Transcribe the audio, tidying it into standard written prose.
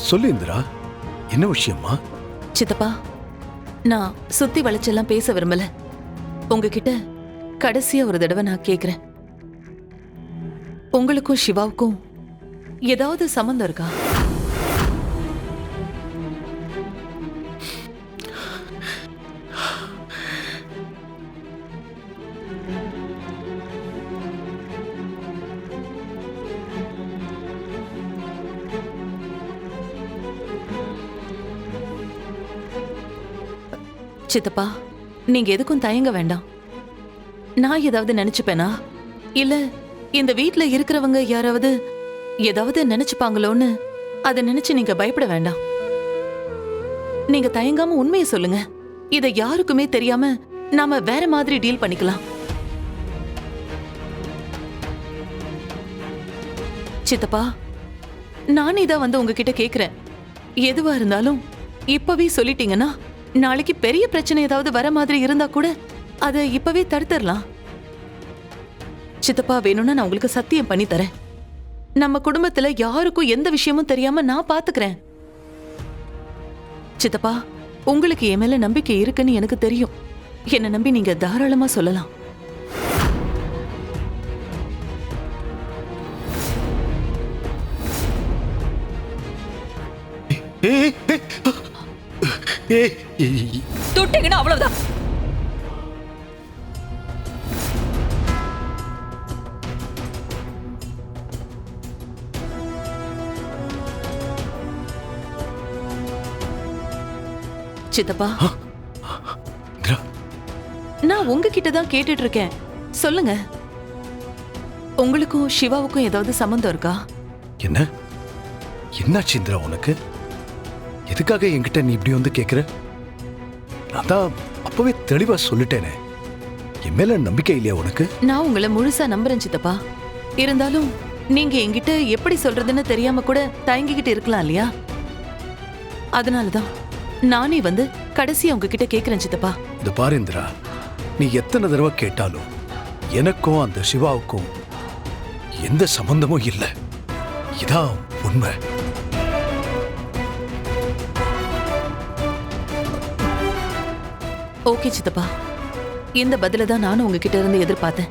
சொல்லு இந்திரா, என்ன விஷயமா? சித்தப்பா, நான் சுத்தி வளைச்செல்லாம் பேச விரும்பல. உங்ககிட்ட கடைசியா ஒரு தடவை நான் கேக்குறேன். உங்களுக்கும் சிவாவுக்கும் ஏதாவது சம்பந்தம் இருக்கா? சித்தப்பா, நீங்க எதுக்கும் தயங்க வேண்டாம். நான் ஏதாவது நினைச்சுப்பேனா? இல்ல இந்த வீட்ல இருக்கிறவங்க யாராவது ஏதாவது நினைச்சுப்பாங்களோன்னு அதை நினைச்சு நீங்க பயப்பட வேண்டாம். நீங்க தயங்காம உண்மையை சொல்லுங்க. இதை யாருக்குமே தெரியாம நாம வேற மாதிரி டீல் பண்ணிக்கலாம். சித்தப்பா, நானே தான் வந்து உங்ககிட்ட கேக்குறேன். எதுவா இருந்தாலும் இப்பவே சொல்லிட்டீங்கன்னா நாளைக்கு பெரிய பிரச்சனை ஏதாவது வர மாதிரி இருந்தா கூட அதை இப்பவே தடுத்துடலாம். சித்தப்பா, வேணும்னா நான் உங்களுக்கு சத்தியம் பண்ணி தரேன். நம்ம குடும்பத்துல யாருக்கும் எந்த விஷயமும் தெரியாம நான் பாத்துக்கிறேன். சித்தப்பா, உங்களுக்கு என் மேல நம்பிக்கை இருக்குன்னு எனக்கு தெரியும். என்ன நம்பி நீங்க தாராளமா சொல்லலாம். தொட்டீங்கன்னா அவ்வளவுதான். சித்தப்பா, நான் உங்ககிட்ட தான் கேட்டுட்டு இருக்கேன். சொல்லுங்க, உங்களுக்கும் சிவாவுக்கும் ஏதாவது சம்பந்தம் இருக்கா? என்ன என்னாச்சு இந்திரா உனக்கு? எதுக்காக என்கிட்ட நீ இப்படி வந்து கேக்குற? நான் தான் அப்பவே தெளிவா சொல்லிட்டேனே, என் மேல நம்பிக்கை இல்லையா உனக்கு? நான் உங்களை முழுசா நம்புறேன் சித்தப்பா. இருந்தாலும் நீங்க என்கிட்ட எப்படி சொல்றதுன்னு தெரியாம கூட தயங்கிக்கிட்டு இருக்கலாம் இல்லையா? அதனாலதான் நானே வந்து கடைசியா உங்ககிட்ட கேக்குறேன் சித்தப்பா. இந்த பாரு இந்திரா, நீ எத்தனை தடவை கேட்டாலும் எனக்கும் அந்த சிவாவுக்கும் எந்த சம்பந்தமும் இல்லை. இதான் உண்மை. ஓகே சித்தப்பா, இந்த பதில தான் நானும் உங்ககிட்ட இருந்து எதிர்பார்த்தேன்.